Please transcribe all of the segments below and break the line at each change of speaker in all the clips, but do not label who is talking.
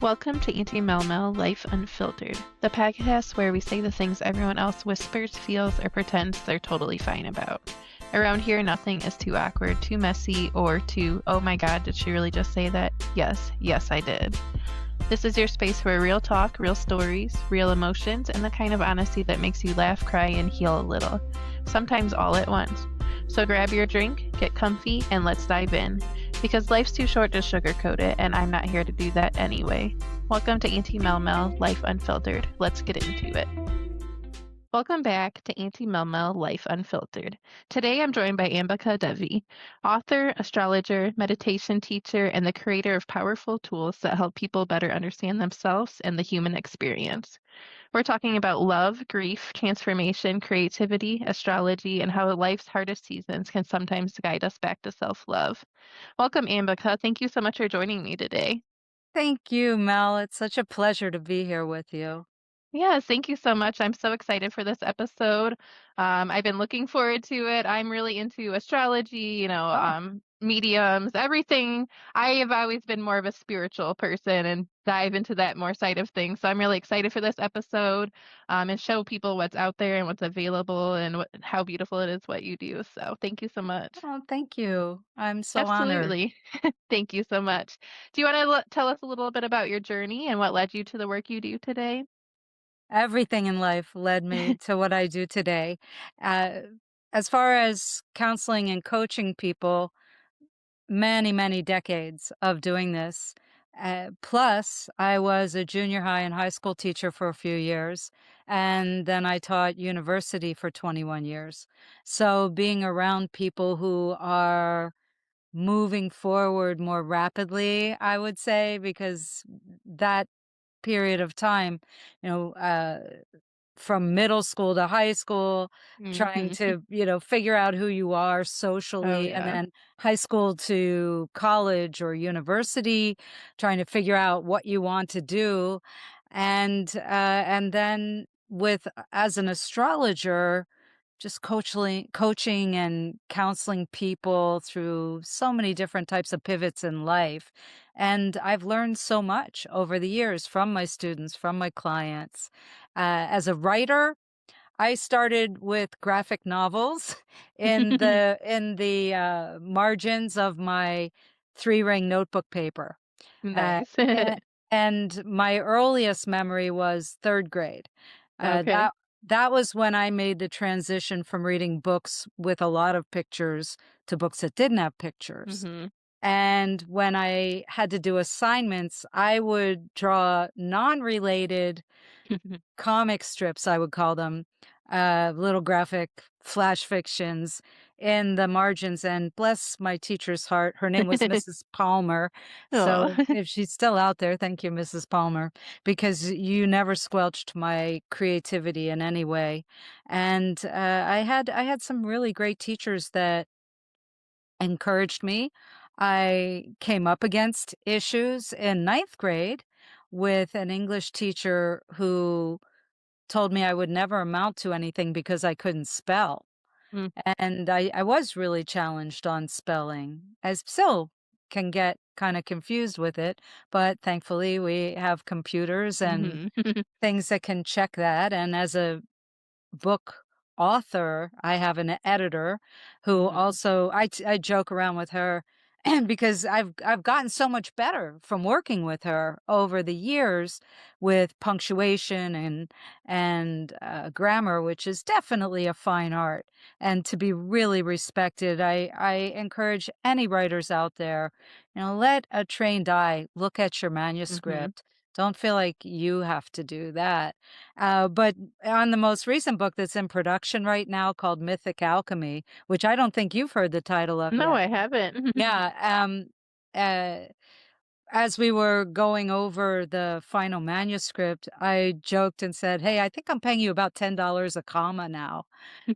Welcome to Auntie Life Unfiltered, the podcast where we say the things everyone else whispers, feels, or pretends they're totally fine about. Around here, nothing is too awkward, too messy, or too, oh my god, did she really just say that? Yes, I did. This is your space for real talk, real stories, real emotions, and the kind of honesty that makes you laugh, cry, and heal a little. Sometimes all at once. So grab your drink, get comfy, and let's dive in. Because life's too short to sugarcoat it, and I'm not here to do that anyway. Welcome to Auntie Life Unfiltered. Let's get into it. Welcome back to Auntie Life Unfiltered. Today I'm joined by Ambika Devi, author, astrologer, meditation teacher, and the creator of powerful tools that help people better understand themselves and the human experience. We're talking about love, grief, transformation, creativity, astrology, and how life's hardest seasons can sometimes guide us back to self-love. Welcome, Ambika. Thank you so much for joining me today.
Thank you, Mel. It's such a pleasure to be here with you.
Yes, thank you so much. I'm so excited for this episode. I've been looking forward to it. I'm really into astrology,
Oh,
mediums, everything. I have always been more of a spiritual person and dive into that more side of things. So I'm really excited for this episode, and show people what's out there and what's available and how beautiful it is what you do. So thank you so much.
thank you. I'm so honored.
Absolutely. Thank you so much. Do you want to tell us a little bit about your journey and what led you to the work you do today?
Everything in life led me to what I do today. Uh, as far as counseling and coaching people, many, many decades of doing this. Plus, I was a junior high and high school teacher for a few years, and then I taught university for 21 years. So being around people who are moving forward more rapidly, I would say, because that period of time, you know, from middle school to high school, trying
Hmm.
to, figure out who you are
Oh,
socially, and
yeah.
then high school to college or university, trying to figure out what you want to do. And then with as an astrologer, just coaching and counseling people through so many different types of pivots in life. And I've learned so much over the years from my students, from my clients. As a writer, I started with graphic novels in the margins of my 3-ring notebook paper. Uh,
Nice.
a and my earliest memory was 3rd grade. Uh,
Okay.
that that was when I made the transition from reading books with a lot of pictures to books that didn't have pictures.
Mhm.
And when I had to do assignments, I would draw non-related comic strips, I would call them, little graphic flash fictions in the margins, and bless my teacher's heart, her name was Mrs. Palmer.
Aw.
So if she's still out there, thank you, Mrs. Palmer, because you never squelched my creativity in any way. And I had some really great teachers that encouraged me. I came up against issues in ninth grade with an English teacher who told me I would never amount to anything because I couldn't spell.
Mm,
And I was really challenged on spelling. I still can get kind of confused with it, but thankfully we have computers and
mhm.
things that can check that. And as a book author, I have an editor who
Mhm.
also I joke around with her because I've gotten so much better from working with her over the years with punctuation and grammar, which is definitely a fine art and to be really respected. I encourage any writers out there, let a trained eye look at your
Mhm.
manuscript. Don't feel like you have to do that. But on the most recent book that's in production right now called Mythic Alchemy, which I don't think you've heard the title of
No,
yet.
I haven't.
Yeah, uh, as we were going over the final manuscript, I joked and said, "Hey, I think I'm paying you about $10 a comma now,"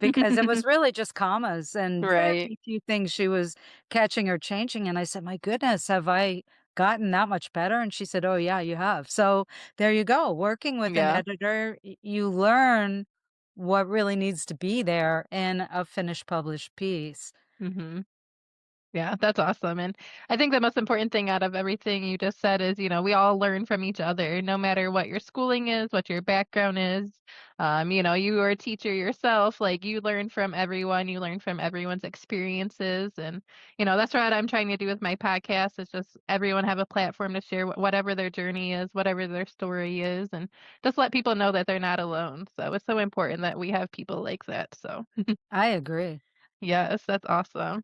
because it was really just commas and
Right.
very few things she was catching or changing, and I said, "My goodness, have I gotten that much better?" And she said, "Oh, yeah, you have." So, there you go. Working with an
Yeah.
editor, you learn what really needs to be there in a finished published piece.
Mhm. Yeah, that's awesome. And I think the most important thing out of everything you just said is, we all learn from each other, no matter what your schooling is, what your background is. You are a teacher yourself, like you learn from everyone, you learn from everyone's experiences. And, that's what I'm trying to do with my podcast. It's just everyone have a platform to share whatever their journey is, whatever their story is, and just let people know that they're not alone. So it's so important that we have people like that. So,
I agree.
yes, that's awesome.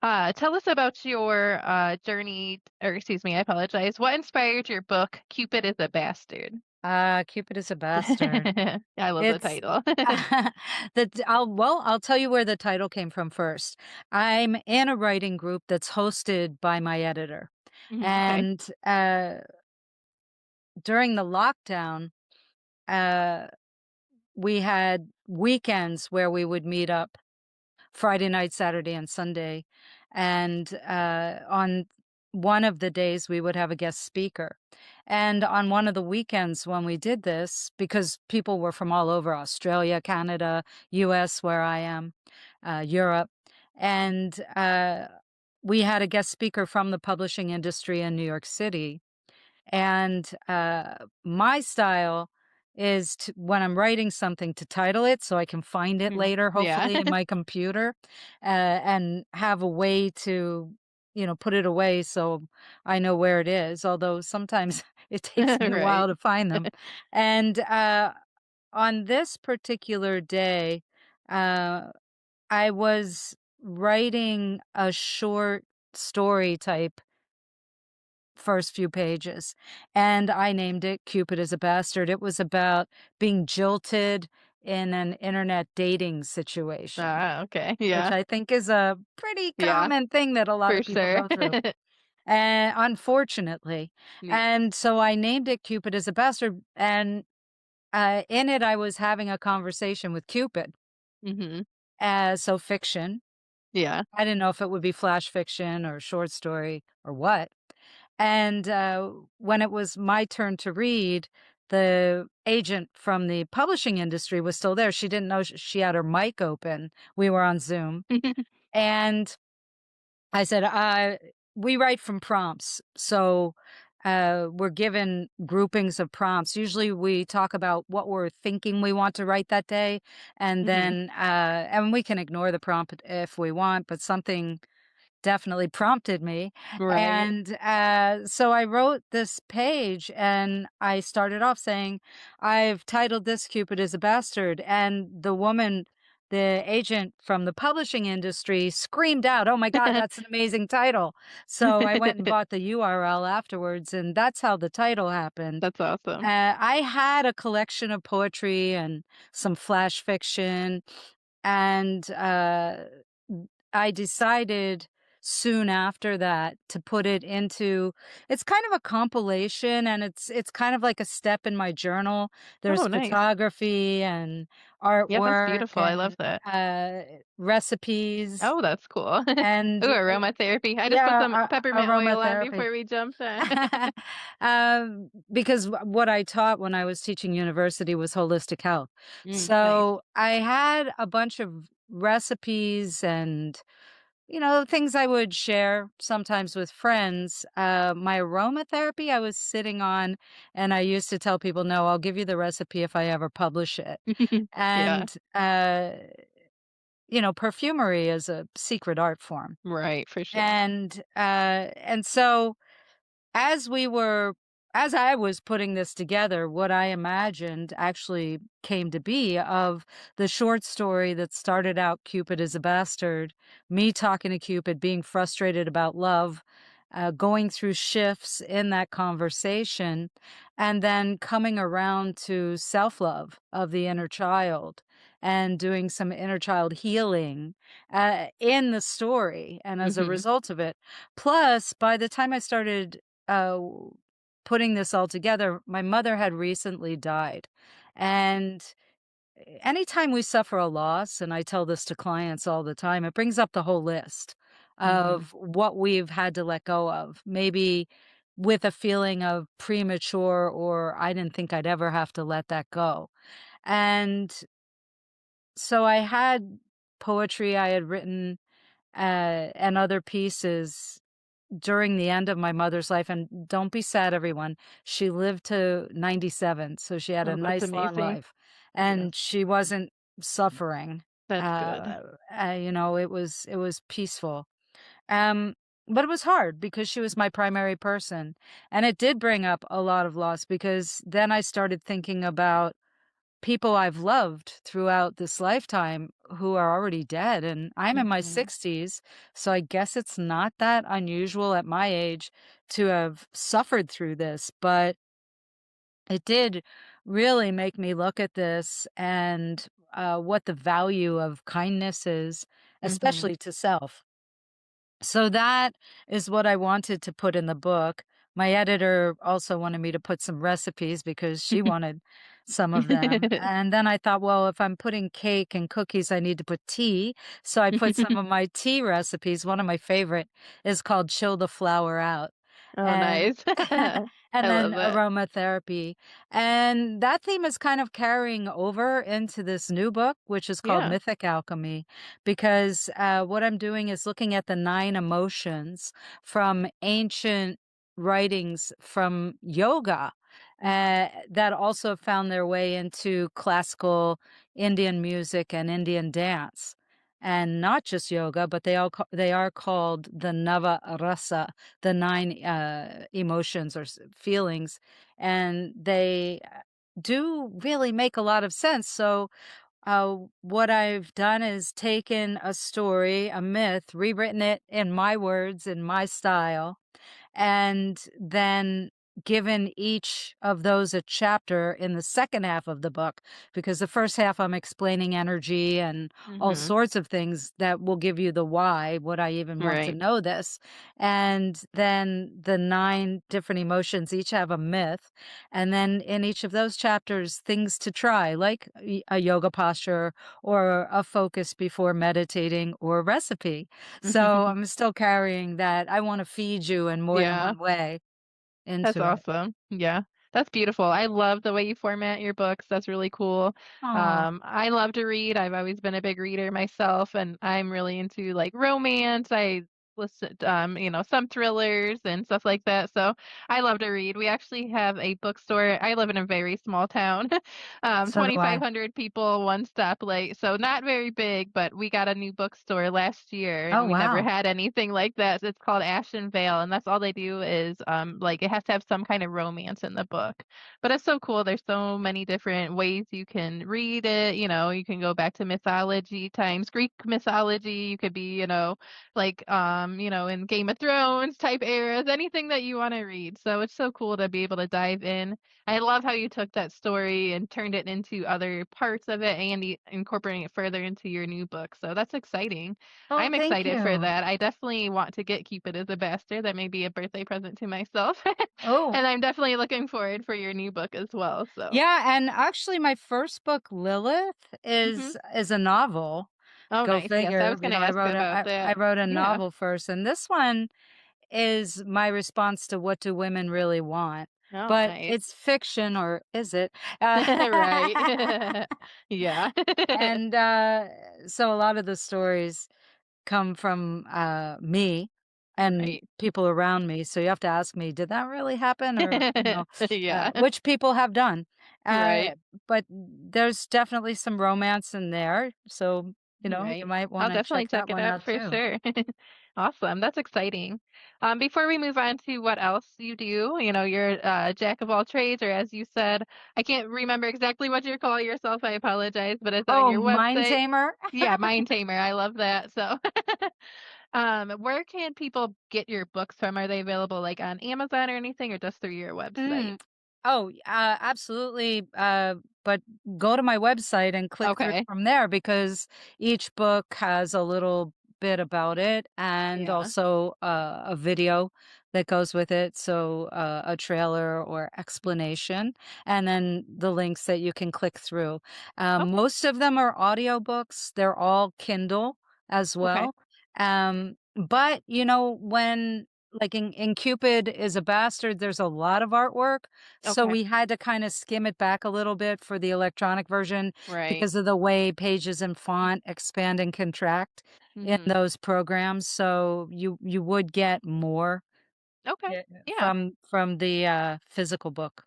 Tell us about your journey, or excuse me, I apologize. What inspired your book, Cupid is a Bastard?
Cupid is a bastard.
I love the
It's
title.
I'll tell you where the title came from first. I'm in a writing group that's hosted by my editor,
Mhm, okay.
and, during the lockdown, uh, we had weekends where we would meet up Friday night, Saturday, and Sunday, and, on one of the days, we would have a guest speaker, and on one of the weekends when we did this, because people were from all over Australia, Canada, US, where I am, Europe, and, we had a guest speaker from the publishing industry in New York City, and, my style is to when I'm writing something to title it so I can find it
Mhm,
later,
yeah.
hopefully in my computer, and have a way to, put it away so I know where it is, although sometimes it takes me a
Right.
while to find them. And, on this particular day, uh, I was writing a short story type first few pages, and I named it Cupid is a Bastard. It was about being jilted in an internet dating situation,
Okay.
which
Yeah.
I think is a pretty
Yeah,
common thing that a lot
for
of people
sure.
go through, and unfortunately.
Yeah.
And so I named it Cupid is a Bastard, and, in it, I was having a conversation with Cupid,
Mhm.
so fiction.
Yeah.
I didn't know if it would be flash fiction or short story or what. And, when it was my turn to read, the agent from the publishing industry was still there. She didn't know she had her mic open. We were on Zoom, and I said, we write from prompts, so, we're given groupings of prompts. Usually, we talk about what we're thinking we want to write that day, and
Mhm.
then, and we can ignore the prompt if we want, but something definitely prompted me,
Right.
and, so I wrote this page, and I started off saying, "I've titled this Cupid is a Bastard," and the agent from the publishing industry screamed out, "Oh my god, that's an amazing title." So I went and bought the URL afterwards, and that's how the title happened.
That's awesome.
I had a collection of poetry and some flash fiction, and, I decided soon after that to put it into it's kind of a compilation, and it's kind of like a step in my journal. There's
Oh, nice.
photography and
Yeah, that's
artwork
beautiful. I love
and,
that.
recipes
Oh, that's cool.
and,
Ooh, aromatherapy. I just put
yeah,
some peppermint oil on
aromatherapy.
before we jumped on.
Because what I taught when I was teaching university was holistic health.
Nice.
So I had a bunch of recipes and, things I would share sometimes with friends. My aromatherapy I was sitting on, and I used to tell people, no, I'll give you the recipe if I ever publish it.
Yeah,
And, perfumery is a secret art form.
right, for sure.
And so as we were as I was putting this together, what I imagined actually came to be of the short story that started out Cupid is a Bastard, me talking to Cupid, being frustrated about love, going through shifts in that conversation, and then coming around to self-love of the inner child and doing some inner child healing, in the story, and as a
Mhm.
result of it. Plus, by the time I started uh, putting this all together, my mother had recently died. And anytime we suffer a loss, and I tell this to clients all the time, it brings up the whole list
Mhm.
of what we've had to let go of. Maybe with a feeling of premature, or I didn't think I'd ever have to let that go. And so I had poetry I had written, and other pieces during the end of my mother's life. And don't be sad, everyone. She lived to 97, so she had a
Oh, that's
nice long
amazing.
life,
Yes,
and she wasn't suffering.
that's good.
It was peaceful. Um, but it was hard because she was my primary person, and it did bring up a lot of loss because then I started thinking about people I've loved throughout this lifetime who are already dead, and I'm in my
Mhm.
60s, so I guess it's not that unusual at my age to have suffered through this, but it did really make me look at this and, what the value of kindness is,
Mhm.
especially to self. So that is what I wanted to put in the book. My editor also wanted me to put some recipes because she wanted some of them. And then I thought, well, if I'm putting cake and cookies, I need to put tea. So I put some of my tea recipes. One of my favorite is called Chill the Flower Out.
Oh,
And
nice.
and
I
then
love it.
aromatherapy. And that theme is kind of carrying over into this new book, which is called
Yeah.
Mythic Alchemy, because what I'm doing is looking at the 9 emotions from ancient writings from yoga that also found their way into classical Indian music and Indian dance. And not just yoga, but they are called the Nava Rasa, the 9 emotions or feelings, and they do really make a lot of sense. So what I've done is taken a story, a myth, rewritten it in my words, in my style, and then given each of those a chapter in the second half of the book, because the first half I'm explaining energy and all
Mhm.
sorts of things that will give you the why, would I even want to
Right.
know this? And then the 9 different emotions each have a myth, and then in each of those chapters, things to try, like a yoga posture or a focus before meditating or a recipe. So I'm still carrying that I wanna feed you in more than
Yeah.
one way
That's
into it.
awesome. Yeah. That's beautiful. I love the way you format your books. That's really cool.
Aw,
I love to read. I've always been a big reader myself, and I'm really into like romance. I listen, some thrillers and stuff like that. So I love to read. We actually have a bookstore. I live in a very small town,
so do I.
2,500 people, one stoplight. So not very big, but we got a new bookstore last year, and
Oh,
we never
wow.
had anything like that. It's called Ashton Vale, and that's all they do is like it has to have some kind of romance in the book. But it's so cool. There's so many different ways you can read it. You can go back to mythology times, Greek mythology. You could be, like in Game of Thrones type eras, anything that you want to read. So it's so cool to be able to dive in. I love how you took that story and turned it into other parts of it and incorporating it further into your new book. So that's exciting.
Oh,
I'm
thank
excited for
you.
that. I definitely want to get Cupid as a bastard. That may be a birthday present to myself.
Oh,
And I'm definitely looking forward for your new book as well. So,
yeah, and actually my first book, Lilith,
hmm
is a novel.
oh,
Go
nice. Yes, I
figure.
was going to ask about
I
that.
wrote a
Yeah.
novel first, and this one is my response to what do women really want.
Oh,
But
nice.
it's fiction, or is it? Uh,
Right. Yeah.
and so a lot of the stories come from, me and
Right.
people around me, so you have to ask me, "Did that really happen?" Or,
Yeah.
which people have done.
Right.
But there's definitely some romance in there, so, you
Right.
might
I'll
wanna
definitely
check
check
that
it
one
out
out
for
too.
sure. Awesome. That's exciting. Before we move on to what else you do, you're a jack of all trades, or as you said, I can't remember exactly what you call yourself. I apologize, but it's on
Oh,
your
Mind
website.
Tamer?
Yeah, Mind Tamer. I love that. So, where can people get your books from? Are they available like on Amazon or anything, or just through your website?
Mm. Oh, absolutely, but go to my website and click through
Okay.
from there because each book has a little bit about it and
Yeah.
also, a video that goes with it, so, a trailer or explanation, and then the links that you can click through.
Oh,
Most of them are audiobooks, they're all Kindle as
okay.
well, but, when like in Cupid is a bastard, there's a lot of artwork, so
Okay.
we had to kinda skim it back a little bit for the electronic version
Right.
because of the way pages and font expand and contract in
Mhm.
those programs, so you would get more,
Okay.
yeah,
Yeah.
from the, physical book.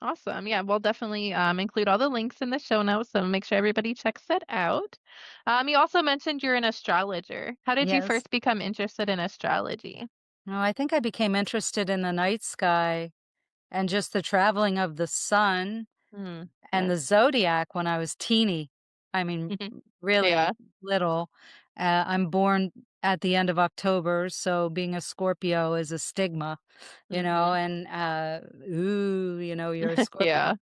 Awesome. Yeah, we'll definitely include all the links in the show notes, so make sure everybody checks it out. You also mentioned you're an astrologer. How did you
Yes.
first become interested in astrology?
No, I think I became interested in the night sky and just the traveling of the sun
Mm,
and
yeah.
the zodiac when I was teeny. I mean, really
Yeah.
little. I'm born at the end of October, so being a Scorpio is a stigma,
Mhm.
and, "Ooh, you're a Scorpio."
Yeah.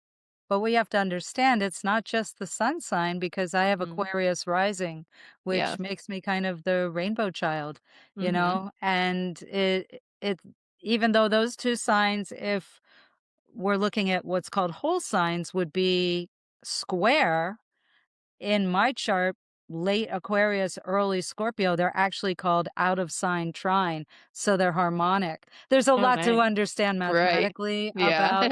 But we have to understand it's not just the sun sign because I have
Mhm.
Aquarius rising, which
Yes.
makes me kind of the rainbow child,
Mhm.
and it even though those 2 signs, if we're looking at what's called whole signs, would be square in my chart, late Aquarius, early Scorpio, they're actually called out of sign trine, so they're harmonic. There's a
Oh,
lot to
nice.
understand
Right.
mathematically
Yeah.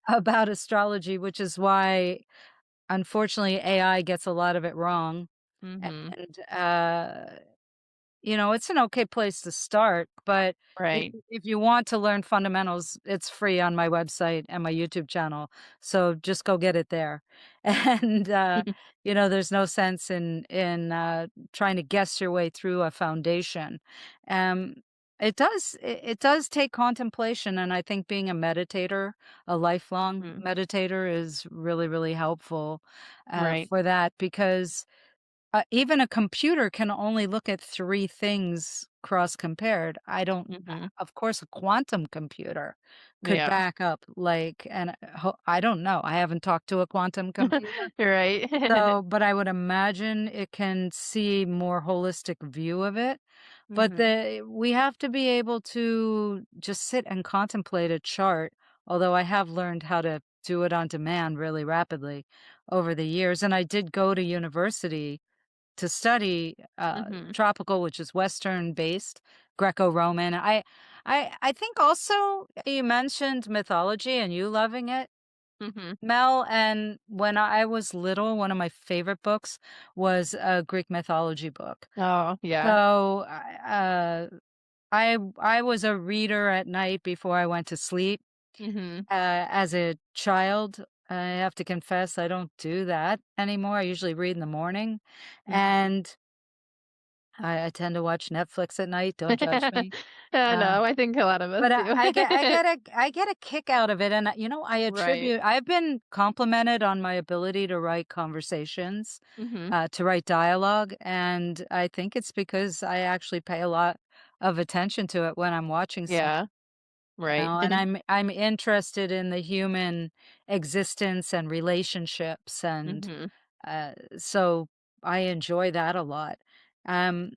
about astrology, which is why, unfortunately, AI gets a lot of it wrong,
Mhm.
and, it's an okay place to start, but
Right.
if you want to learn fundamentals, it's free on my website and my YouTube channel, so just go get it there. And, there's no sense in trying to guess your way through a foundation. Um, it does take contemplation, and I think being a meditator, a lifelong
Mhm.
meditator is really, really helpful,
Right.
for that because even a computer can only look at 3 things cross compared. I don't
Mhm.
of course, a quantum computer could
Yeah.
back up, like, and I don't know, I haven't talked to a quantum computer.
Right.
So, but I would imagine it can see more holistic view of it, but
Mhm.
we have to be able to just sit and contemplate a chart, although I have learned how to do it on demand really rapidly over the years, and I did go to university to study,
Mhm.
tropical, which is Western based, Greco-Roman. I think also you mentioned mythology and you loving it,
Mhm.
Mel, and when I was little, one of my favorite books was a Greek mythology book.
Oh, yeah.
So, I was a reader at night before I went to sleep.
Mhm.
As a child, I have to confess I don't do that anymore. I usually read in the morning,
Mhm.
and I tend to watch Netflix at night, don't judge me.
I
Uh,
know, I think a lot of us
but
do.
I get a kick out of it, and,
Right.
I've been complimented on my ability to write conversations,
Mhm.
to write dialogue, and I think it's because I actually pay a lot of attention to it when I'm watching something,
Yeah. Right.
and I'm interested in the human existence and relationships, and,
Mhm.
so I enjoy that a lot. Um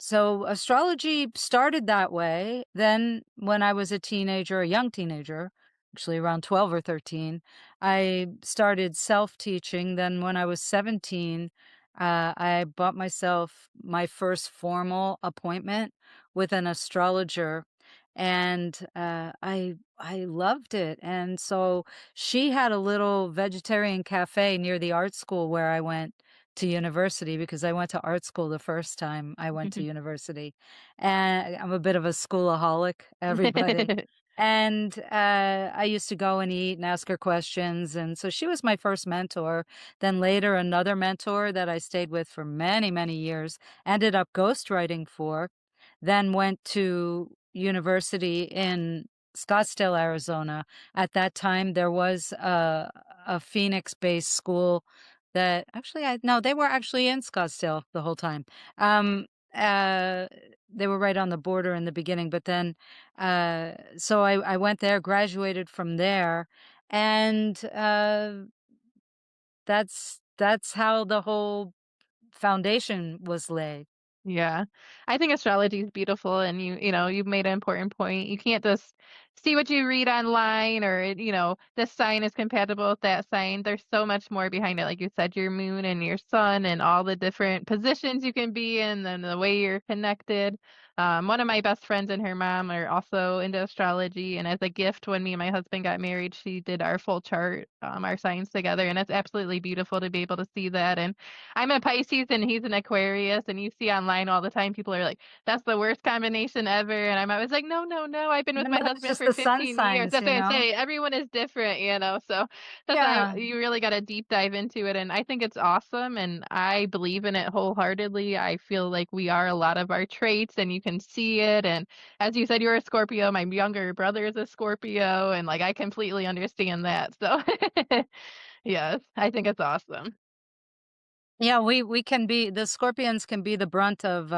so astrology started that way. Then when I was a teenager, a young teenager, actually around 12 or 13, I started self-teaching. Then when I was 17, I bought myself my first formal appointment with an astrologer, and I loved it. And so she had a little vegetarian cafe near the art school where I went to university, because I went to art school the first time I went to university, and I'm a bit of a schoolaholic, everybody. And, I used to go and eat and ask her questions, and so she was my first mentor. Then later, another mentor that I stayed with for many, many years, ended up ghostwriting for, then went to university in Scottsdale, Arizona. At that time, there was a Phoenix-based school that actually I no, they were actually in Scottsdale the whole time. Um, uh, they were right on the border in the beginning, but then, so I went there, graduated from there, and, that's how the whole foundation was laid.
Yeah. I think astrology is beautiful, and you've made an important point. You can't just see what you read online, or this sign is compatible with that sign. There's so much more behind it. Like you said, your moon and your sun and all the different positions you can be in and the way you're connected. One of my best friends and her mom are also into astrology, and as a gift, when me and my husband got married, she did our full chart, our signs together, and it's absolutely beautiful to be able to see that. And I'm a Pisces and he's an Aquarius, and you see online all the time people are like, "That's the worst combination ever," and I'm always like, "No, no, no, I've been with my
No, it's
husband
just
for
the sun
15 years."
signs,
That's
you
what I
know?
say. Everyone is different, so that's why
Yeah.
you really got to deep dive into it, and I think it's awesome, and I believe in it wholeheartedly. I feel like we are a lot of our traits, and you can see it. And as you said, you're a Scorpio. My younger brother is a Scorpio, and like I completely understand that. So, yes, I think it's awesome.
Yeah, we can be the Scorpions can be the brunt of,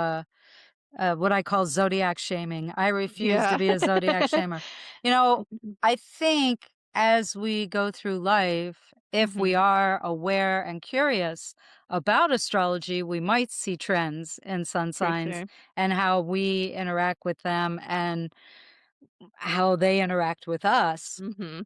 what I call zodiac shaming. I refuse to
Yeah.
be a zodiac shamer. You know, I think as we go through life, if we
Hmm.
are aware and curious about astrology, we might see trends in sun
For
signs
sure.
and how we interact with them and how they interact with us.
Hmm.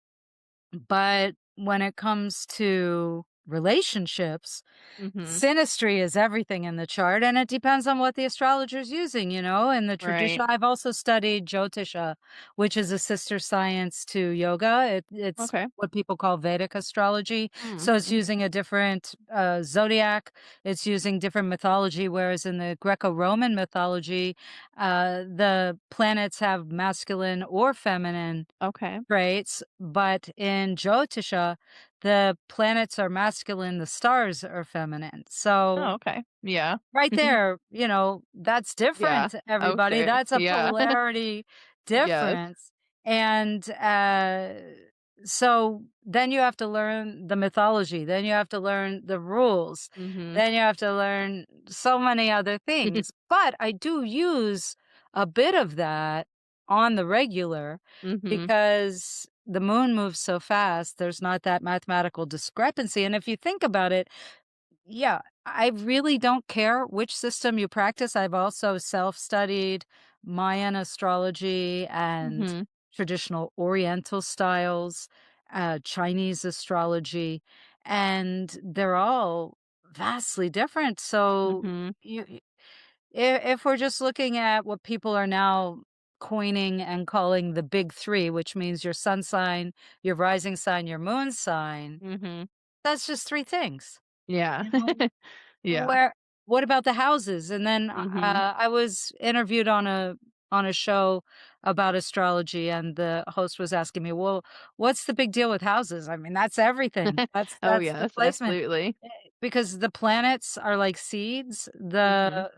But when it comes to relationships,
Hmm.
synastry is everything in the chart, and it depends on what the astrologer's using, you know, in the
Right.
tradition. I've also studied Jyotisha, which is a sister science to yoga. It's
Okay.
what people call Vedic astrology. So it's
Mm-hmm.
using a different zodiac. It's using different mythology, whereas in the Greco-Roman mythology, the planets have masculine or feminine
Okay.
traits, but in Jyotisha, the planets are masculine, the stars are feminine.
Oh,
So
okay. Yeah.
right there, you know, that's
Yeah.
different,
Oh,
everybody.
sure.
That's a
Yeah.
polarity
Yes.
difference. And so then you have to learn the mythology, then you have to learn the rules,
Hmm.
then you have to learn so many other things. But I do use a bit of that on the regular
Hmm.
because the moon moves so fast, there's not that mathematical discrepancy. And if you think about it, yeah, I really don't care which system you practice. I've also self-studied Mayan astrology and
Hmm.
traditional Oriental styles, Chinese astrology, and they're all vastly different. So
Hmm.
if we're just looking at what people are now coining and calling the big three, which means your sun sign, your rising sign, your moon sign,
Hmm.
that's just three things.
Yeah.
You know,
Yeah.
where what about the houses? And then,
Mhm.
I was interviewed on a show about astrology, and the host was asking me, "Well, what's the big deal with houses?" I mean, that's everything.
Oh,
That's the
yes,
placement,
absolutely.
eh, because the planets are like seeds,
Mhm.
the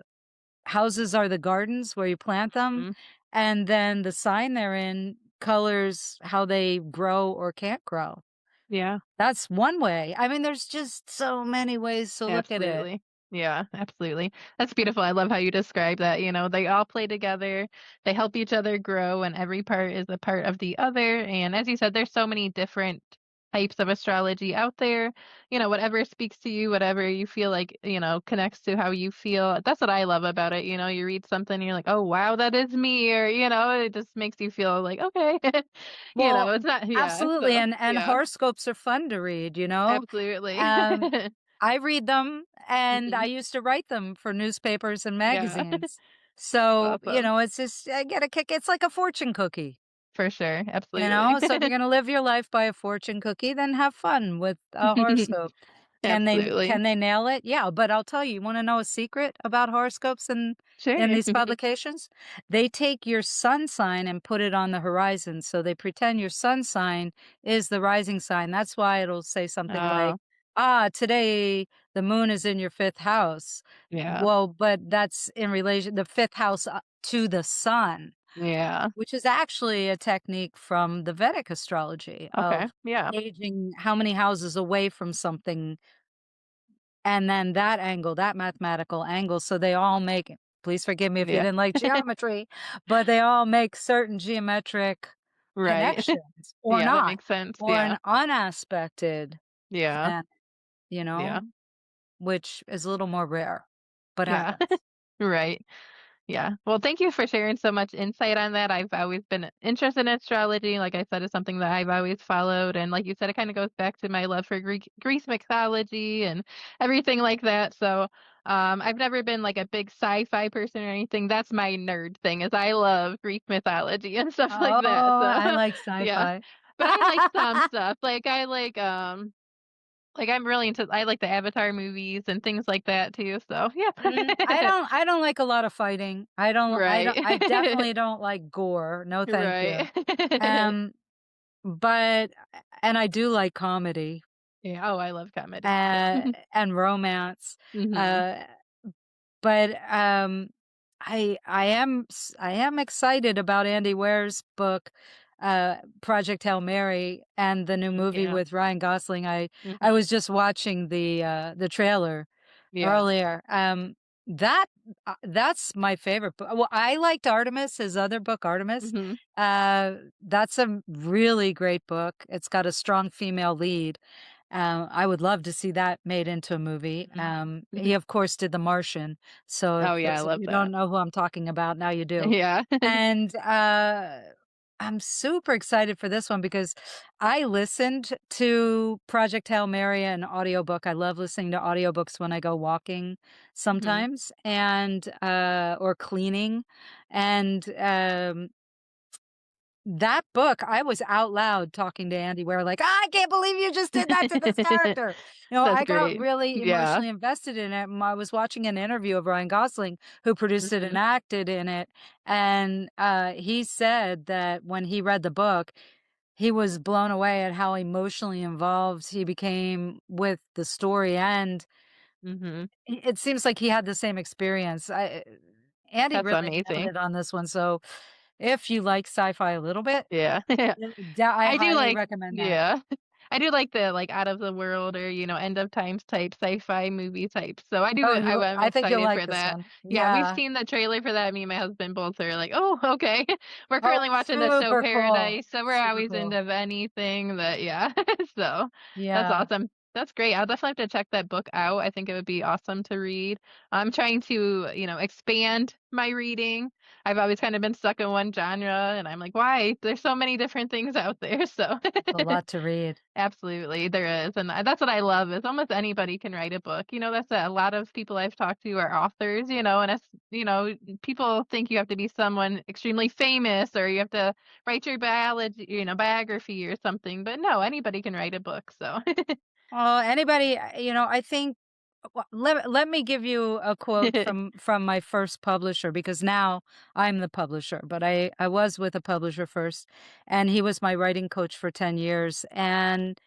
houses are the gardens where you plant them,
Mhm.
and then the sign they're in colors how they grow or can't grow.
Yeah.
That's one way. I mean, there's just so many ways to look at it.
Absolutely. Yeah, absolutely. That's beautiful. I love how you describe that, they all play together, they help each other grow, and every part is a part of the other, and as you said, there's so many different types of astrology out there, whatever speaks to you, whatever you feel like, connects to how you feel. That's what I love about it, you read something, and you're like, "Oh, wow, that is me," or, it just makes you feel like, "Okay."
Well,
It's not yeah,
absolutely,
so
and
yeah,
horoscopes are fun to read, you know?
absolutely.
Um, I read them, and I
Mhm.
used to write them for newspapers and
Yeah.
magazines.
That's
So, you
awesome.
know, it's just I get a kick it's like a fortune cookie.
For sure,
You
absolutely.
know, so if you're gonna live your life by a fortune cookie, then have fun with a horoscope.
Absolutely.
Can they nail it? Yeah, but I'll tell you wanna know a secret about horoscopes and in
Sure.
these publications? They take your sun sign and put it on the horizon, so they pretend your sun sign is the rising sign. That's why it'll say something like,
Oh,
"Ah, today the moon is in your 5th house."
yeah.
Well, but that's in relation the 5th house, to the sun.
Yeah.
Which is actually a technique from the Vedic astrology
Okay.
of
Yeah.
gauging how many houses away from something, and then that angle, that mathematical angle, so they all make please forgive me if you
Yeah.
didn't like geometry, but they all make certain geometric
Right.
connections or
Yeah, that
not,
makes sense.
or
Yeah.
an unaspected
Yeah.
planet, you know,
Yeah.
which is a little more rare, but
Yeah.
happens.
Right. Yeah. Well, thank you for sharing so much insight on that. I've always been interested in astrology. Like I said, it's something that I've always followed. And like you said, it kind of goes back to my love for Greek, Greece mythology and everything like that. So I've never been like a big sci-fi person or anything. That's my nerd thing is I love Greek mythology and stuff like that.
Oh,
So
I like
yeah.
sci-fi.
But I like some stuff. Like I'm really into I like the Avatar movies and things like that too. So yeah.
I don't like a lot of fighting.
Right.
I definitely don't like gore. No, thank you.
Right.
Um, but and I do like comedy,
Yeah. Oh, I love comedy. So
and romance.
mhm.
Uh, but I am excited about Andy Ware's book, Project Hail Mary, and the new movie
Yeah.
with Ryan Gosling. I
Mhm.
was just watching the trailer
Yeah.
earlier. That that's my favorite book. Well, I liked Artemis, his other book, Artemis.
Mhm.
That's a really great book. It's got a strong female lead. I would love to see that made into a movie.
Mhm.
He,
Mhm.
of course, did The Martian. So if
Oh yeah, I
those of
love
you don't
that.
know who I'm talking about, now you do.
Yeah.
And I'm super excited for this one because I listened to Project Hail Mary an audiobook. I love listening to audiobooks when I go walking
Mhm.
sometimes and or cleaning. And that book, I was out loud talking to Andy Weir like, "I can't believe you just did that to this character." You know,
That's
I got
great.
really
Yeah.
emotionally invested in it, and I was watching an interview of Ryan Gosling, who produced it and
Mhm.
acted in it, and, he said that when he read the book, he was blown away at how emotionally involved he became with the story, and
Mhm.
it seems like he had the same experience. Andy
That's
really nailed
amazing.
it on this one, so if you like sci-fi a little bit,
Yeah. Yeah.
I
I do
highly
like
recommend that.
yeah. I do like the, like, out of the world or, end of times type sci-fi movie types. So
Oh,
I'm
I think you'll
excited
like
for
this
that.
one.
Yeah, we've
Yeah.
seen the trailer for that. Me and my husband both are like, "Oh, okay." We're
Oh,
currently watching the show
super cool.
Paradise, so we're
Super
always
cool.
into anything that yeah. So, that's
Yeah.
awesome. That's great. I'll definitely have to check that book out. I think it would be awesome to read. I'm trying to, expand my reading. I've always kind of been stuck in one genre, and I'm like, "Why? There's so many different things out there." So
It's a lot to read.
absolutely, there is, and that's what I love is almost anybody can write a book. That's a lot of people I've talked to are authors, and it's people think you have to be someone extremely famous or you have to write your biology, biography or something, but no, anybody can write a book. So
Well, anybody, I think let me give you a quote from my first publisher because now I'm the publisher, but I was with a publisher first, and he was my writing coach for 10 years, and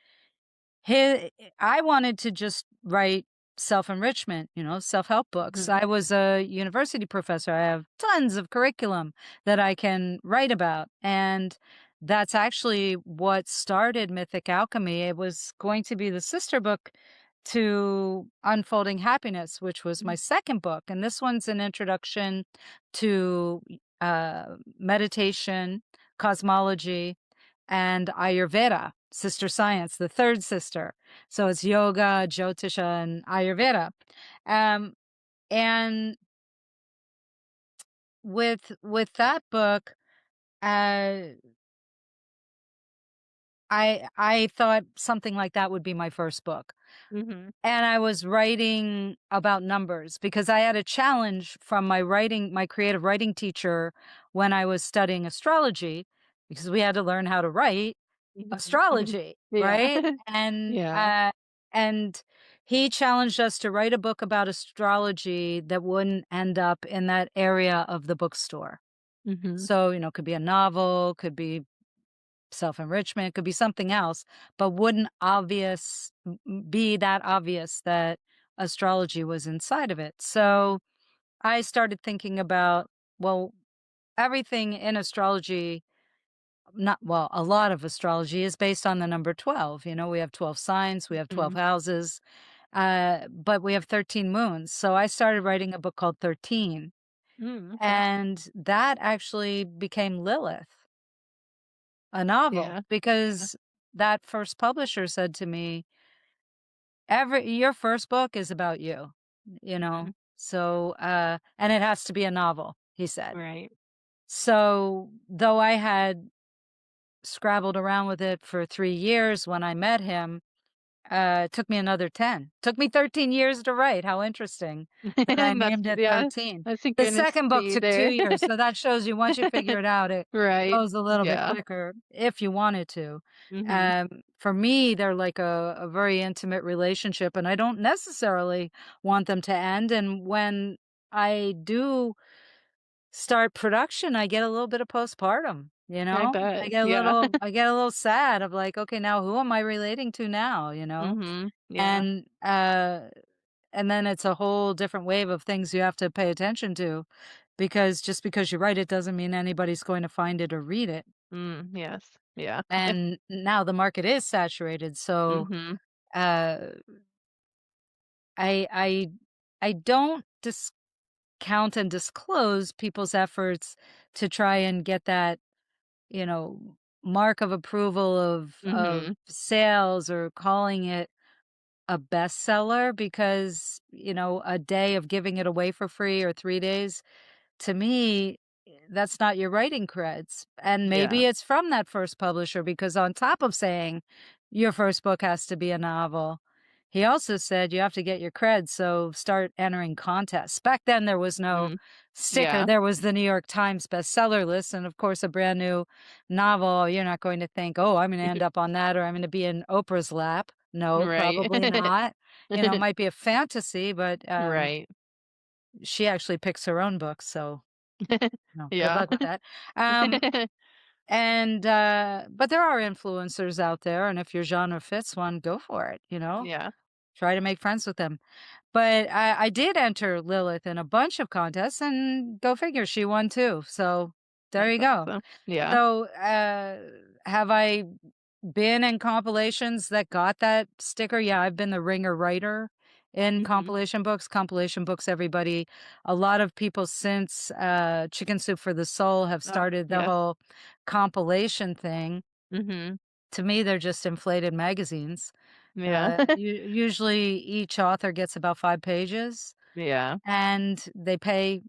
Hi I wanted to just write self-enrichment, self-help books.
Mhm,
I was a university professor. I have tons of curriculum that I can write about, and that's actually what started Mythic Alchemy. It was going to be the sister book to Unfolding Happiness, which was my
mhm,
second book, and this one's an introduction to, meditation, cosmology, and Ayurveda, sister science, the third sister. So it's yoga, Jyotisha, and Ayurveda. Um, and with that book, uh, I thought something like that would be my first book.
mhm,
And I was writing about numbers because I had a challenge from my creative writing teacher when I was studying astrology, because we had to learn how to write
mhm.
astrology,
Yeah.
right?
Yeah.
And he challenged us to write a book about astrology that wouldn't end up in that area of the bookstore.
Mhm,
So, could be a novel, could be self-enrichment, could be something else, but wouldn't be that obvious that astrology was inside of it. So, I started thinking about, well, everything in astrology not well, a lot of astrology is based on the number 12. We have 12 signs, we have 12
mhm.
houses, but we have 13 moons. So I started writing a book called 13,
Mm, okay.
and that actually became Lilith, a novel,
Yeah. Yeah.
because that first publisher said to me, your first book is about you, you
Mhm.
know? So, and it has to be a novel, he said.
Right.
So, though I had scrabbled around with it for 3 years when I met him, It took me another 10. Took me 13 years to write, how interesting that I
That's
named it
yeah,
13.
a
The second book
synchronicity
took 2
there.
years, so that shows you once you figure it out, it
Right.
goes a little bit
Yeah.
quicker if you wanted to.
Mhm.
For me, they're like a very intimate relationship, and I don't necessarily want them to end, and when I do start production, I get a little bit of postpartum, you
I
know?
bet. Yeah.
I get a little sad of like, "Okay, now who am I relating to now?" You know?
Mhm. Yeah.
And, uh, and then it's a whole different wave of things you have to pay attention to, because just because you write it doesn't mean anybody's going to find it or read it.
Yes. Yeah.
And now the market is saturated, so,
Mhm.
uh, I I I don't discount and disclose people's efforts to try and get that, you know, mark of approval of
Mhm.
sales or calling it a bestseller, because, you know, a day of giving it away for free or 3 days, to me, that's not your writing creds. And
Yeah.
maybe it's from that first publisher, because on top of saying your first book has to be a novel, he also said you have to get your creds, so start entering contests. Back then, there was no
Mm.
sticker.
Yeah.
There was the New York Times bestseller list, and of course, a brand new novel, you're not going to think, "Oh, I'm gonna end up on that, or I'm gonna be in Oprah's lap." No,
Right.
probably not. You know, it might be a fantasy, but,
Right.
she actually picks her own books, so no, good
Yeah.
luck with that. Um, but there are influencers out there, and if your genre fits one, go for it, you know?
Yeah.
Try to make friends with them. But I did enter Lilith in a bunch of contests, and go figure, she won too, so there
That's
you go.
awesome. Yeah.
So, have I been in compilations that got that sticker? Yeah, I've been the ringer writer in
Mhm.
compilation books. Compilation books, everybody, a lot of people since, Chicken Soup for the Soul have
Oh,
started the
yes.
whole compilation thing.
Mhm.
To me, they're just inflated magazines.
Yeah.
Usually each author gets about 5 pages,
Yeah.
and they pay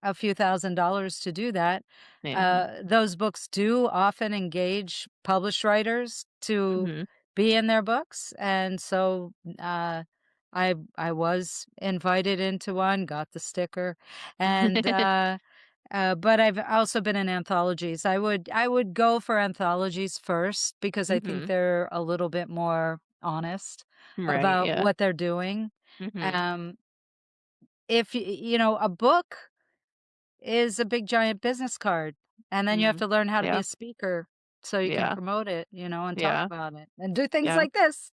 a few $1,000s to do that.
Yeah.
Those books do often engage published writers to
Mhm.
be in their books, and so, I was invited into one, got the sticker, and, but I've also been in anthologies. I would go for anthologies first, because I think
Mhm.
they're a little bit more honest
Right,
about
yeah.
what they're doing.
Mhm.
Um, if you know, a book is a big giant business card, and then you have
Mm.
to learn how to be
Yeah.
a speaker so you can
Yeah.
promote it, you know, and talk
Yeah.
about it and do things
Yeah.
like this.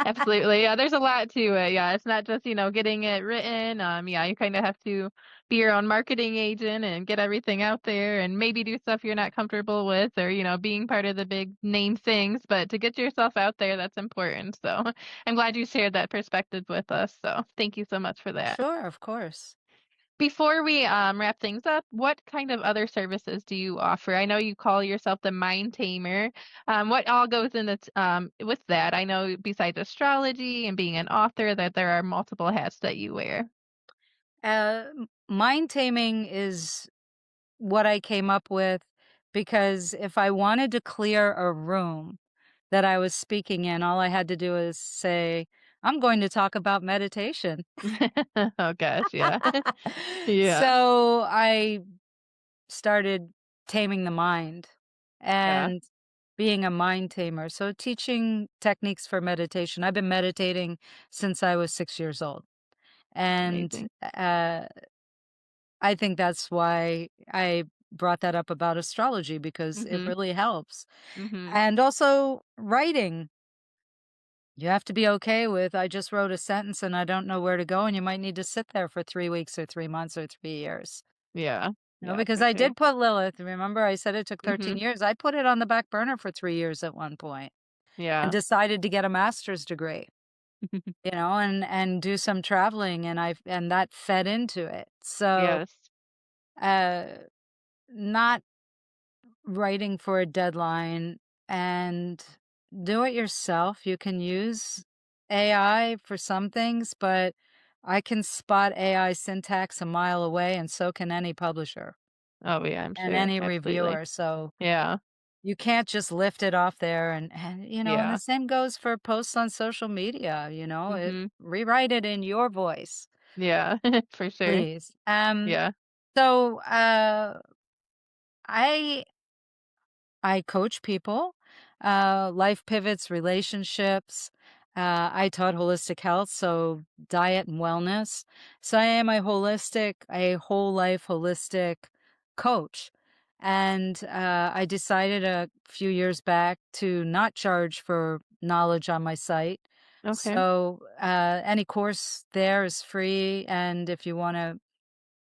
Absolutely. Yeah, there's a lot to it. Yeah, it's not just, getting it written. Yeah, you kind of have to be your own marketing agent and get everything out there and maybe do stuff you're not comfortable with or, being part of the big name things, but to get yourself out there, that's important. So I'm glad you shared that perspective with us. So thank you so much for that.
Sure, of course.
Before we wrap things up, what kind of other services do you offer? I know you call yourself the mind tamer. What all goes in with that? I know besides astrology and being an author, that there are multiple hats that you wear.
Mind taming is what I came up with, because if I wanted to clear a room that I was speaking in, all I had to do is say, "I'm going to talk about meditation."
Oh gosh, yeah, yeah,
So I started taming the mind
yeah,
and being a mind tamer. So teaching techniques for meditation. I've been meditating since I was 6 years old. And
amazing.
uh, I think that's why I brought that up about astrology, because it
Mhm,
really helps.
mhm,
And also writing. You have to be okay with, I just wrote a sentence and I don't know where to go, and you might need to sit there for 3 weeks or 3 months or 3 years.
yeah,
No,
yeah,
because
for
I
sure.
did put Lilith, remember I said it took 13
Mhm,
years? I put it on the back burner for 3 years at one point and
yeah,
decided to get a master's degree, you know, and do some traveling, and that fed into it. So,
yes,
uh, not writing for a deadline, and do it yourself. You can use AI for some things, but I can spot AI syntax a mile away, and so can any publisher
oh yeah, I'm
and
sure,
any
absolutely,
reviewer. So,
yeah.
You can't just lift it off there and the
Yeah.
same goes for posts on social media,
Mhm.
rewrite it in your voice,
Yeah. For sure.
please.
Yeah.
So, I I coach people, life pivots, relationships. I taught holistic health, so diet and wellness. So I am a whole life holistic coach. And I decided a few years back to not charge for knowledge on my site.
Okay.
So any course there is free. And if you want to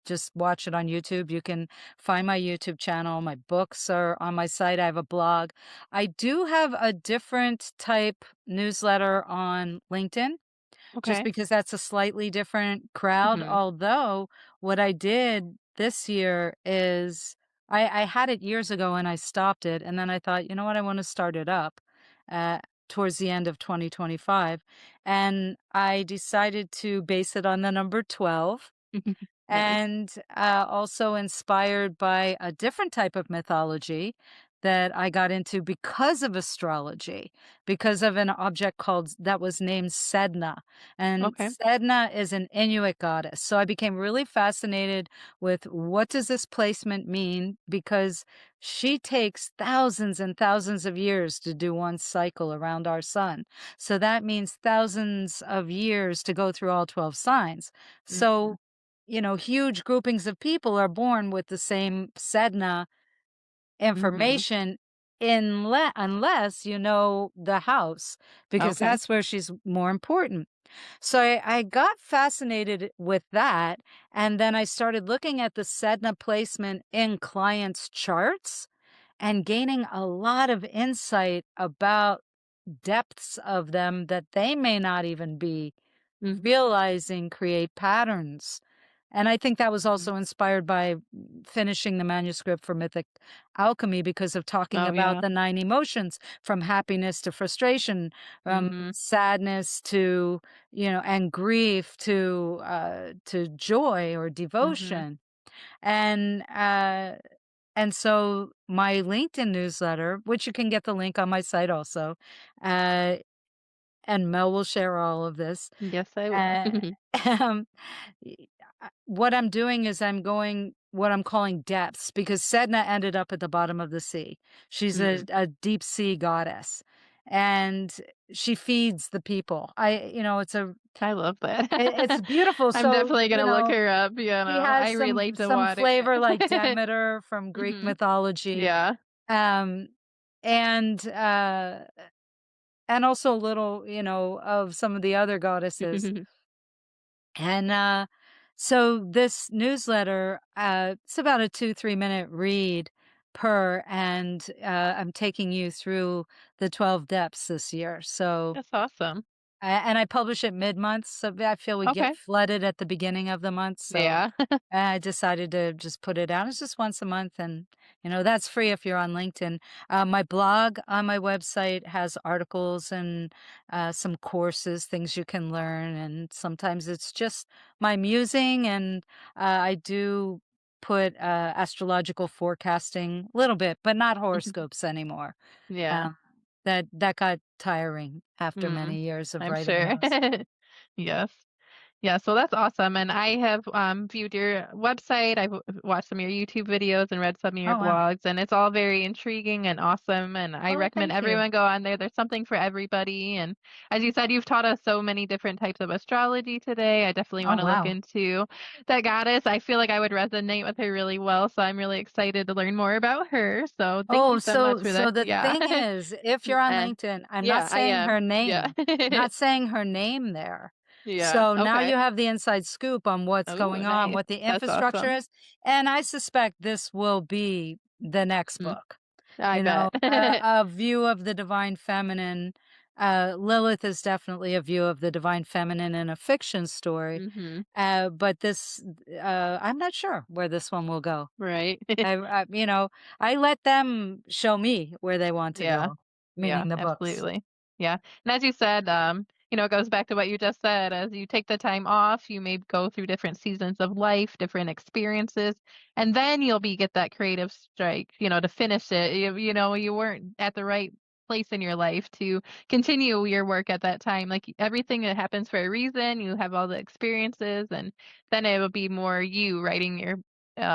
just watch it on YouTube. You can find my YouTube channel. My books are on my site. I have a blog. I do have a different type newsletter on LinkedIn just
Okay.
because that's a slightly different crowd.
Mhm.
Although what I did this year is I had it years ago and I stopped it. And then I thought, you know what? I want to start it up uh, towards the end of 2025. And I decided to base it on the number 12
Nice.
and also inspired by a different type of mythology that I got into because of astrology, because of an object called that was named Sedna. And
Okay.
Sedna is an Inuit goddess. So I became really fascinated with what does this placement mean? Because she takes thousands and thousands of years to do one cycle around our sun. So that means thousands of years to go through all 12 signs.
Mhm.
So huge groupings of people are born with the same Sedna
Mhm.
information unless you know the house, because
Okay.
that's where she's more important. So I got fascinated with that. And then I started looking at the Sedna placement in clients' charts and gaining a lot of insight about depths of them that they may not even be
Mhm.
realizing create patterns. And I think that was
Mhm.
also inspired by finishing the manuscript for Mythic Alchemy because of talking
Oh,
about
yeah.
the 9 emotions from happiness to frustration, from
Mhm.
sadness to, and grief to joy or
Mhm.
devotion. And so my LinkedIn newsletter, which you can get the link on my site also, uh, and Mel will share all of this.
Yes, I will.
Uh, um, what I'm doing is I'm going what I'm calling depths because Sedna ended up at the bottom of the sea. She's
Mhm.
a deep sea goddess and she feeds the people.
I love that.
It's beautiful.
I'm
So,
definitely gonna look her up,
she
I
has
relate to
some
water.
flavor like Demeter from Greek
Mhm.
mythology.
Yeah.
Um, and, uh, and also a little, of some of the other goddesses. And, so this newsletter, it's about a 2-3 minute read per, and, I'm taking you through the 12 depths this year. So,
That's awesome.
and I publish it mid-month, so I feel we get
Okay.
flooded at the beginning of the month, so
Yeah.
I decided to just put it out. It's just once a month, and, that's free if you're on LinkedIn. My blog on my website has articles and, some courses, things you can learn, and sometimes it's just my musing, and, I do put, astrological forecasting, a little bit, but not
Mhm.
horoscopes anymore.
Yeah.
Um, that got tiring after
Mm.
many years of
I'm
writing
sure.
those.
Yes. Yeah, so that's awesome. And I have viewed your website. I've watched some of your YouTube videos and read some of your
Oh, wow.
blogs, and it's all very intriguing and awesome. And I
Oh,
recommend
thank you.
everyone go on there. There's something for everybody. And as you said, you've taught us so many different types of astrology today. I definitely
Oh,
want to look
wow.
into that goddess. I feel like I would resonate with her really well, so I'm really excited to learn more about her. So thank you
Oh,
so much
so
for
so
that.
the
Yeah.
thing is, if you're on LinkedIn, I'm not
Yeah, I
saying
am.
her
Yeah.
name. I'm not saying her name there.
Yeah.
So now
Okay.
you have the inside scoop on what's
Oh,
going on,
nice.
what the
That's
infrastructure
awesome.
is, and I suspect this will be the next
Mm,
book.
I bet.
A view of the divine feminine. Lilith is definitely a view of the divine feminine in a fiction story.
Mhm.
But I'm not sure where this one will go.
Right.
I let them show me where they want to
Yeah.
go,
Yeah,
meaning the books.
absolutely. Yeah. And as you said, it goes back to what you just said. As you take the time off, you may go through different seasons of life, different experiences, and then you'll be get that creative strike, to finish it. You weren't at the right place in your life to continue your work at that time. Like everything that happens for a reason, you have all the experiences, and then it will be more you writing your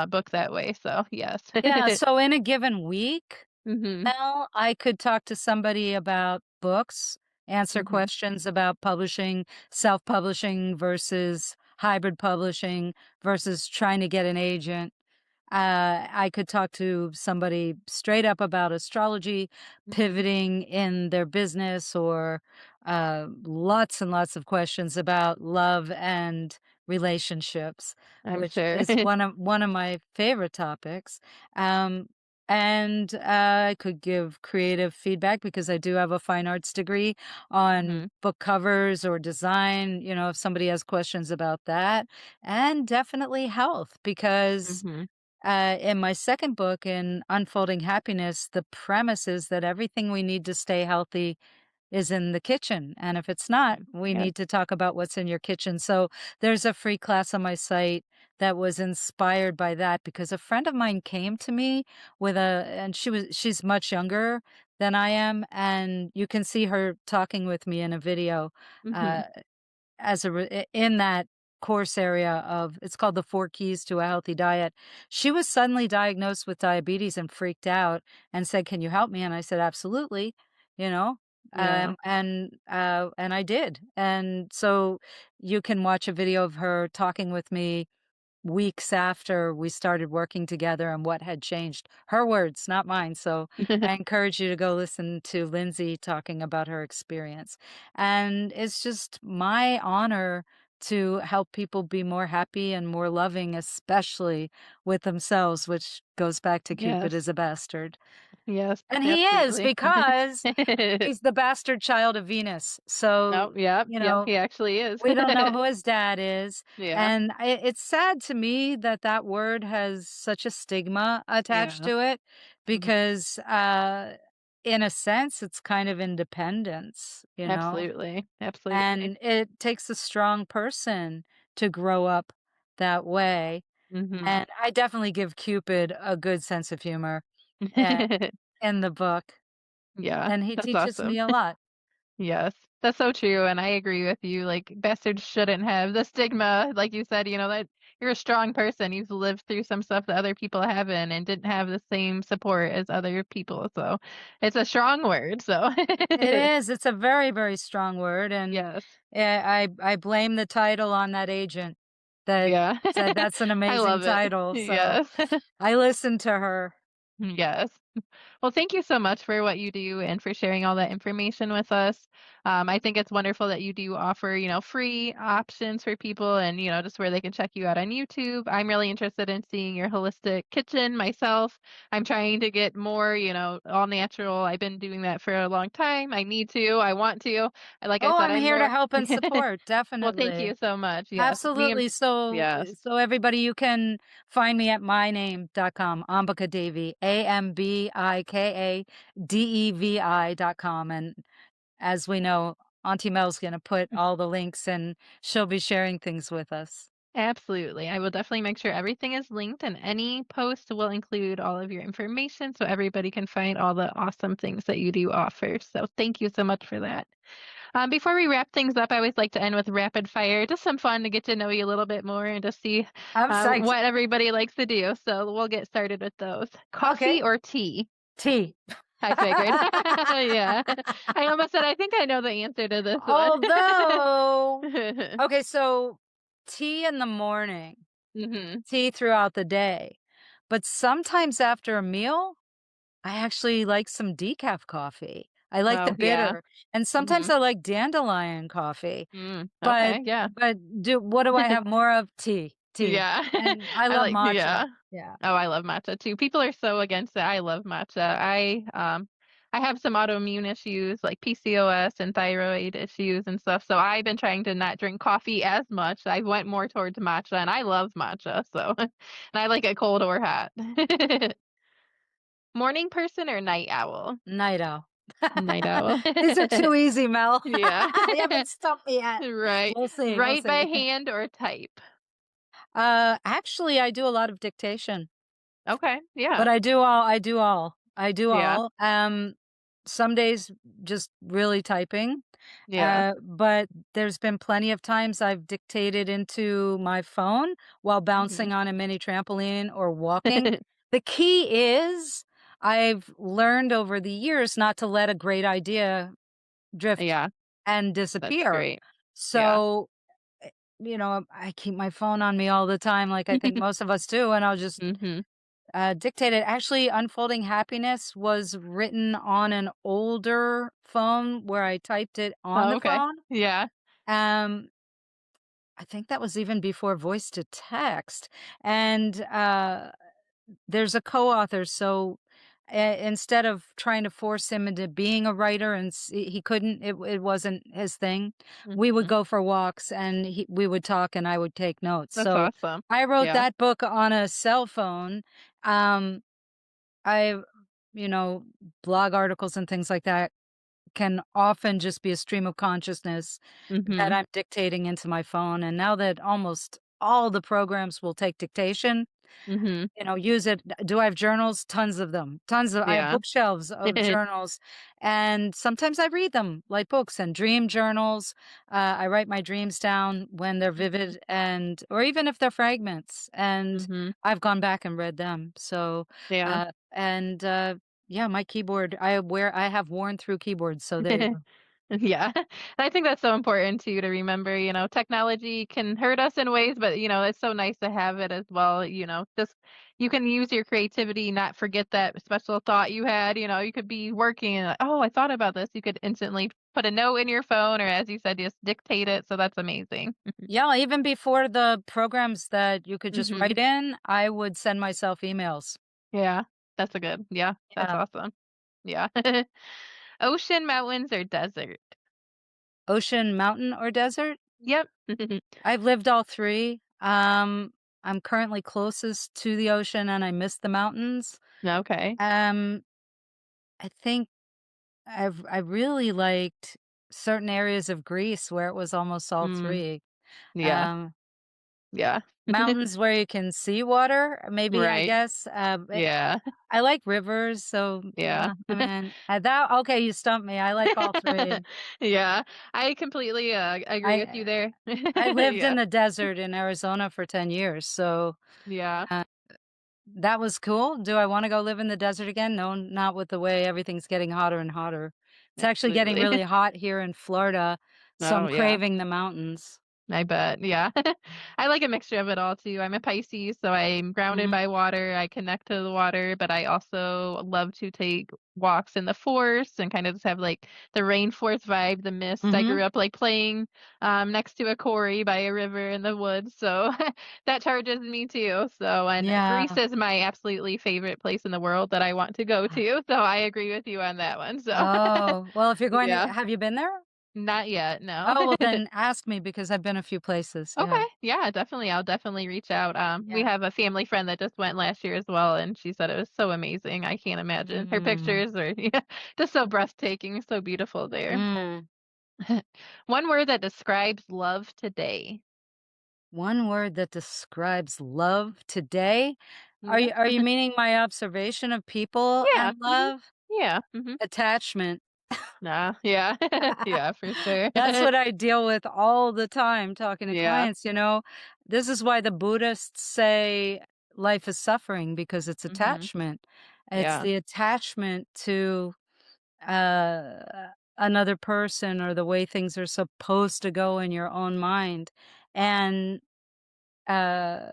book that way. So, yes.
Yeah, so in a given week,
Mhm.
Mel, I could talk to somebody about books, answer
Mhm.
questions about publishing, self-publishing versus hybrid publishing versus trying to get an agent. I could talk to somebody straight up about astrology,
Mhm.
pivoting in their business, or lots and lots of questions about love and relationships,
I'm
which
sure.
is one of my favorite topics. Um, and I could give creative feedback because I do have a fine arts degree on
Mhm.
book covers or design. If somebody has questions about that, and definitely health because
Mhm.
in my second book, in Unfolding Happiness, the premise is that everything we need to stay healthy is in the kitchen. And if it's not, we
Yes.
need to talk about what's in your kitchen. So there's a free class on my site that was inspired by that because a friend of mine came to me and she's much younger than I am. And you can see her talking with me in a video. Uh,
Mhm.
in that course area of it's called the 4 Keys to a Healthy Diet. She was suddenly diagnosed with diabetes and freaked out and said, "Can you help me?" And I said, "Absolutely," you know?
Yeah.
And I did. And so you can watch a video of her talking with me weeks after we started working together and what had changed. Her words, not mine. So I encourage you to go listen to Lindsay talking about her experience. And it's just my honor to help people be more happy and more loving, especially with themselves, which goes back to Cupid
Yes.
is a bastard.
Yes,
And he is
absolutely.
because he's the bastard child of Venus. So,
Oh, yep, yep, he actually is.
we don't know who his dad is,
Yeah.
and it's sad to me that that word has such a stigma attached
Yeah.
to it
Mhm.
because, in a sense, it's kind of independence,
Absolutely, absolutely.
and it takes a strong person to grow up that way,
Mhm.
and I definitely give Cupid a good sense of humor, eh, in the book,
Yeah,
and he
that's
teaches
awesome.
me a lot.
Yes, that's so true, and I agree with you, like, bastards shouldn't have the stigma, like you said, that you're a strong person, you've lived through some stuff that other people haven't and didn't have the same support as other people, so it's a strong word, so
It is, it's a very, very strong word, and,
Yes.
I blame the title on that agent that
Yeah.
said, "That's an
I
amazing
love it.
title," so
Yes.
I listened to her.
Yes. Well, thank you so much for what you do and for sharing all that information with us. I think it's wonderful that you do offer, free options for people and, just where they can check you out on YouTube. I'm really interested in seeing your holistic kitchen myself. I'm trying to get more, all natural. I've been doing that for a long time. I need to, I want to. Like I
Oh,
said,
I'm
I'm
here to
more.
help and support,
Well, thank
definitely.
you so much. Yes.
Absolutely,
Yes.
so everybody, you can find me at myname.com, Ambika Devi, AmbikaDevi.com, and as we know, Auntie Mel's gonna put all the links and she'll be sharing things with us.
Absolutely. I will definitely make sure everything is linked and any post will include all of your information so everybody can find all the awesome things that you do offer. So thank you so much for that. Before we wrap things up, I always like to end with rapid fire, just some fun to get to know you a little bit more and to see
I'm psyched.
what everybody likes to do. So we'll get started with those.
Okay.
Coffee or tea?
Tea.
I figured. Yeah. I almost said, I think I know the answer to this one.
Although okay, so tea in the morning,
Hmm.
tea throughout the day, but sometimes after a meal, I actually like some decaf coffee. I like the
Oh, yeah.
bitter, and
Hmm.
sometimes I like dandelion coffee,
Mm,
but
okay. Yeah.
do what do I have more of? Tea, tea,
Yeah.
and I
I
love
like
matcha.
yeah.
Yeah.
Oh, I love matcha too. People are so against it. I love matcha. I have some autoimmune issues like PCOS and thyroid issues and stuff. So I've been trying to not drink coffee as much. I went more towards matcha and I love matcha. So and I like it cold or hot. Morning person or night owl?
Night owl.
Night owl.
These are too easy, Mel.
Yeah.
You haven't stumped me yet.
Right.
We'll see, we'll
Write by
see.
hand or type?
Actually, I do a lot of dictation,
Okay.
but
Yeah.
I do
Yeah.
all. Some days just really typing,
Yeah.
but there's been plenty of times I've dictated into my phone while
Mhm.
bouncing on a mini trampoline or walking. The key is I've learned over the years not to let a great idea drift
Yeah,
and
that's
disappear.
great. Yeah.
So, I keep my phone on me all the time, like I think most of us do, and I'll just
Mhm.
dictate it. Actually, Unfolding Happiness was written on an older phone where I typed it on
Oh,
the
okay.
phone.
Yeah.
Um, I think that was even before voice to text. And there's a co-author, so instead of trying to force him into being a writer and he couldn't, it wasn't his thing. We would
Mhm.
go for walks and we would talk and I would take notes.
That's
So
awesome.
I wrote
Yeah.
that book on a cell phone. Um, I, you know, blog articles and things like that can often just be a stream of consciousness that
Mhm.
I'm dictating into my phone. And now that almost all the programs will take dictation,
Mhm.
use it. Do I have journals? Tons of them. I have
Yeah.
bookshelves of journals, and sometimes I read them like books and dream journals. I write my dreams down when they're
Mhm.
vivid or even if they're fragments, and
Mhm.
I've gone back and read them. So,
Yeah.
yeah, my keyboard, I have worn through keyboards, so there you go.
Yeah. I think that's so important too to remember, technology can hurt us in ways, but it's so nice to have it as well, just you can use your creativity, not forget that special thought you had, you could be working and like, oh, I thought about this. You could instantly put a note in your phone or as you said, just dictate it. So that's amazing.
Yeah, even before the programs that you could just
Mhm.
write in, I would send myself emails.
Yeah. That's a good. Yeah, that's
Yeah.
awesome. Yeah. Ocean, mountains, or desert?
Ocean, mountain, or desert?
Yep.
I've lived all 3. I'm currently closest to the ocean and I miss the mountains.
Okay.
Um, I think I really liked certain areas of Greece where it was almost all
Mm,
3.
yeah.
Um,
Yeah.
Mountains where you can see water, maybe, I
Right.
guess.
Yeah.
I like rivers, so
Yeah.
yeah, I mean, that okay, you stumped me. I like all 3.
Yeah. I completely, agree with you
I
there.
I lived in
Yeah.
the desert in Arizona for 10 years, so
Yeah.
uh that was cool. Do I wanna go live in the desert again? No, not with the way everything's getting hotter and hotter. It's actually getting
Absolutely.
really hot here in Florida, so
Oh,
I'm
yeah.
craving the mountains.
I bet, yeah. I like a mixture of it all too. I'm a Pisces, so I'm grounded
Mhm,
by water. I connect to the water, but I also love to take walks in the forest and kind of just have like the rainforest vibe, the mist. I
mhm,
grew up like playing next to a quarry by a river in the woods, so that charges me too. So, and Greece
yeah.
is my absolutely favorite place in the world that I want to go to. So I agree with you on that one. So,
Oh, well, if you're going to
yeah,
have you been there?
not yet, no.
Oh, well, then ask me because I've been a few places, yeah,
Okay. Yeah, definitely. I'll definitely reach out. We
yeah.
have a family friend that just went last year as well, and she said it was so amazing. I can't imagine. Her
Mm,
pictures are yeah, just so breathtaking, so beautiful there.
mm.
One word that describes love today.
One word that describes love today?
Yeah.
Are you meaning my observation of people
Yeah.
and love?
Yeah.
Attachment.
Nah. Yeah. Yeah, for sure.
That's what I deal with all the time talking to
Yeah.
clients, This is why the Buddhists say life is suffering because it's
Mhm.
attachment. It's
Yeah.
the attachment to uh, another person or the way things are supposed to go in your own mind. And uh,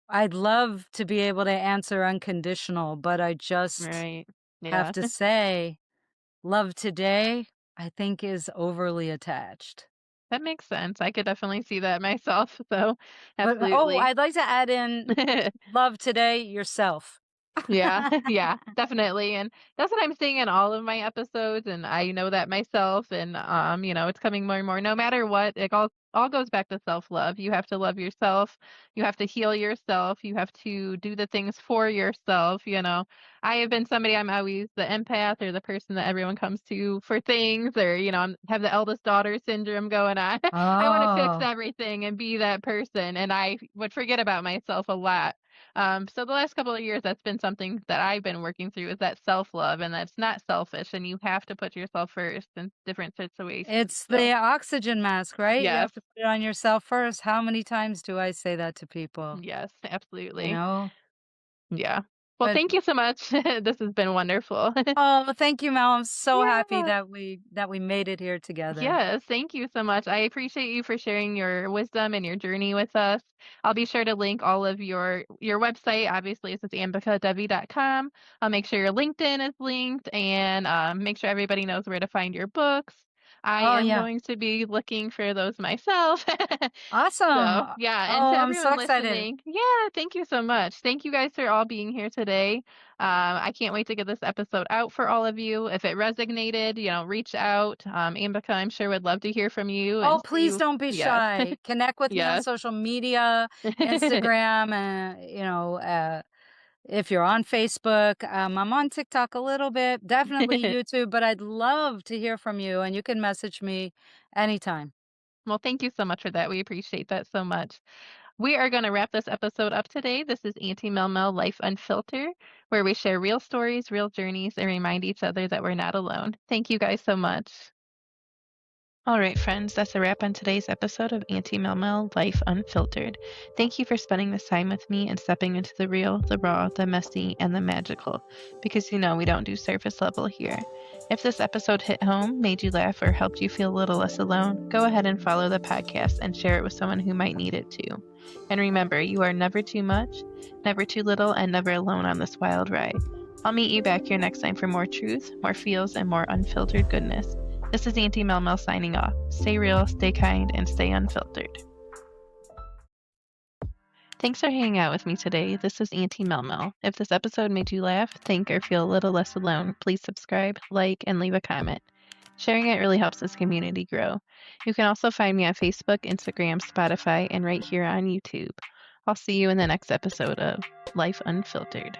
I'd love to be able to answer unconditional, but I just
Right.
have
Yeah.
to say, love today, I think, is overly attached.
That makes sense. I could definitely see that myself. So,
But oh,
absolutely.
I'd like to add in love today yourself.
Yeah, yeah, definitely, and that's what I'm seeing in all of my episodes, and I know that myself, and, it's coming more and more. No matter what, it all goes back to self-love. You have to love yourself, you have to heal yourself, you have to do the things for yourself, you know? I have been somebody I'm always the empath or the person that everyone comes to for things or, have the eldest daughter syndrome going on. I wanna fix
Oh,
everything and be that person, and I would forget about myself a lot. So the last couple of years, that's been something that I've been working through is that self-love, and that's not selfish, and you have to put yourself first in different situations.
it's
So,
the oxygen mask, right? You
yes,
have to put it on yourself first. How many times do I say that to people?
yes,
You
absolutely.
know?
Yeah. Well,
But
thank you so much. This has been wonderful.
oh, thank you, Mel. I'm so happy
Yeah.
that we made it here together.
Yes, thank you so much. I appreciate you for sharing your wisdom and your journey with us. I'll be sure to link all of your website. Obviously, it's ambikadevi.com. I'll make sure your LinkedIn is linked and make sure everybody knows where to find your books. I
Oh,
am
yeah.
going to be looking for those myself.
Awesome.
So, yeah, and to
Oh, I'm so
everyone
excited.
listening, yeah, thank you so much. Thank you guys for all being here today. I can't wait to get this episode out for all of you. If it resonated, reach out. Ambika, I'm sure would love to hear from you and
Oh,
see
please
you.
don't be
Yes.
shy. Connect with me on
Yes.
social media, Instagram, if you're on Facebook, I'm on TikTok a little bit, definitely YouTube, but I'd love to hear from you and you can message me anytime.
Well, thank you so much for that. We appreciate that so much. We are going to wrap this episode up today. This is Auntie Mel Mel Life Unfiltered, where we share real stories, real journeys, and remind each other that we're not alone. Thank you guys so much. All right, friends, that's a wrap on today's episode of Auntie Mel Mel Life Unfiltered. Thank you for spending this time with me and stepping into the real, the raw, the messy, and the magical, because we don't do surface level here. If this episode hit home, made you laugh, or helped you feel a little less alone, go ahead and follow the podcast and share it with someone who might need it too. And remember, you are never too much, never too little, and never alone on this wild ride. I'll meet you back here next time for more truth, more feels, and more unfiltered goodness. This is Auntie Mel Mel signing off. Stay real, stay kind, and stay unfiltered. Thanks for hanging out with me today. This is Auntie Mel Mel. If this episode made you laugh, think, or feel a little less alone, please subscribe, like, and leave a comment. Sharing it really helps this community grow. You can also find me on Facebook, Instagram, Spotify, and right here on YouTube. I'll see you in the next episode of Life Unfiltered.